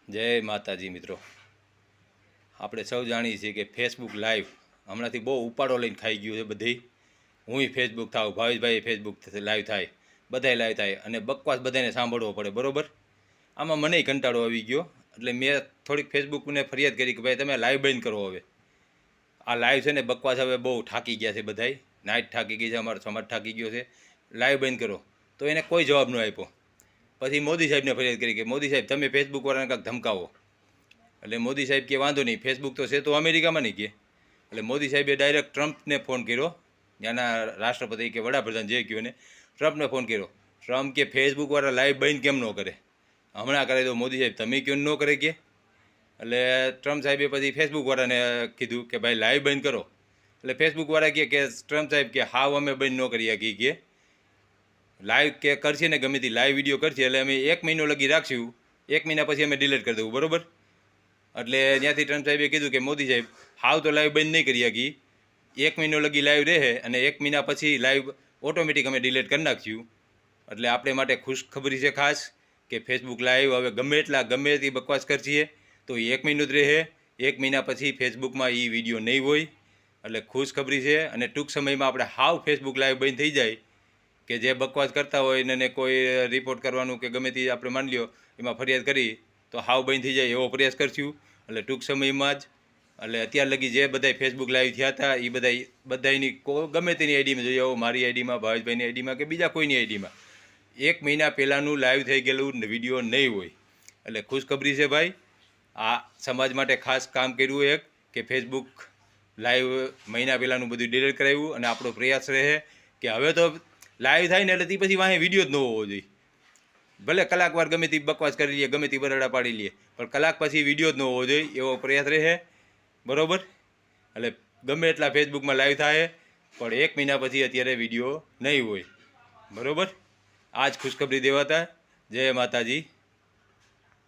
જય માતાજી મિત્રો, આપણે સૌ જાણીએ છીએ કે ફેસબુક લાઈવ હમણાંથી બહુ ઉપાડો લઈને ખાઈ ગયું છે બધી. હુંય ફેસબુક થાવ, ભાવેશભાઈ ફેસબુક લાઈવ થાય, બધાય લાઈવ થાય અને બકવાસ બધાને સાંભળવો પડે, બરાબર. આમાં મને કંટાળો આવી ગયો એટલે મેં થોડીક ફેસબુકને ફરિયાદ કરી કે ભાઈ તમે લાઈવ બંધ કરો. હવે આ લાઈવ છે ને બકવાસ હવે બહુ થાકી ગયા છે બધાય. નાઇટ થાકી ગઈ છે, અમારો સમાજ થાકી ગયો છે, લાઈવ બંધ કરો. તો એને કોઈ જવાબ ન આપ્યો. પછી મોદી સાહેબને ફરિયાદ કરી કે મોદી સાહેબ તમે ફેસબુકવાળાને કાંઈક ધમકાવો. એટલે મોદી સાહેબ કે વાંધો નહીં, ફેસબુક તો છે તો અમેરિકામાં નહીં કે. એટલે મોદી સાહેબે ડાયરેક્ટ ટ્રમ્પને ફોન કર્યો, ત્યાંના રાષ્ટ્રપતિ કે વડાપ્રધાન જે કહ્યું ને, ટ્રમ્પને ફોન કર્યો. ટ્રમ્પ કે ફેસબુકવાળા લાઈવ બંધ કેમ ન કરે, હમણાં કરી દો મોદી સાહેબ, તમે કહો ન કરે કે. એટલે ટ્રમ્પ સાહેબે પછી ફેસબુકવાળાને કીધું કે ભાઈ લાઈવ બંધ કરો. એટલે ફેસબુકવાળા કહે કે ટ્રમ્પ સાહેબ કે હાવ અમે બંધ ન કરી શકીએ કે લાઈવ કે કરશે ને ગમે તે લાઈવ વિડીયો કરશે એટલે અમે 1 મહિનો લગી રાખશું, 1 મહિના પછી અમે ડિલીટ કરી દઉં, બરાબર. એટલે ત્યાંથી ટ્રમ્પ સાહેબે કીધું કે મોદી સાહેબ હાવ તો લાઈવ બંધ નહીં કરી શકી, 1 મહિનો લગી લાઈવ રહે અને 1 મહિના પછી લાઈવ ઓટોમેટિક અમે ડિલીટ કરી નાખશું. એટલે આપણે માટે ખુશખબરી છે ખાસ કે ફેસબુક લાઈવ હવે ગમે તે બકવાસ કરશે તો એ 1 મહિનો જ રહે, 1 મહિના પછી ફેસબુકમાં એ વિડીયો નહીં હોય. એટલે ખુશખબરી છે અને ટૂંક સમયમાં આપણે હાવ ફેસબુક લાઈવ બંધ થઈ જાય કે જે બકવાસ કરતા હોય એને કોઈ રિપોર્ટ કરવાનું કે ગમે તે આપણે માની લ્યો એમાં ફરિયાદ કરી તો હાવ બંધ થઈ જાય એવો પ્રયાસ કરશું. એટલે ટૂંક સમયમાં જ, એટલે અત્યાર લગી જે બધાય ફેસબુક લાઈવ થયા હતા એ બધાની ગમે તેની આઈડીમાં જોઈએ, આવો મારી આઈડીમાં, ભાવેશભાઈની આઈડીમાં કે બીજા કોઈની આઈડીમાં 1 મહિના પહેલાંનું લાઈવ થઈ ગયેલું વિડીયો નહીં હોય. એટલે ખુશખબરી છે ભાઈ, આ સમાજ માટે ખાસ કામ કર્યું એક કે ફેસબુક લાઈવ મહિના પહેલાંનું બધું ડિલીટ કરાવ્યું. અને આપણો પ્રયાસ રહે કે હવે તો લાઈવ થાય ને એટલે તે પછી વાંહે વિડીયો જ ન હોવો જોઈએ. ભલે કલાકવાર ગમે તે બકવાસ કરી લઈએ, ગમે તે બરાડા પાડી લઈએ, પણ કલાક પછી વિડીયો જ ન હોવો જોઈએ એવો પ્રયાસ રહે, બરાબર. એટલે ગમે એટલા ફેસબુકમાં લાઈવ થાય પણ 1 મહિના પછી અત્યારે વિડીયો નહીં હોય, બરાબર. આ જ ખુશખબરી દેવાતા. જય માતાજી.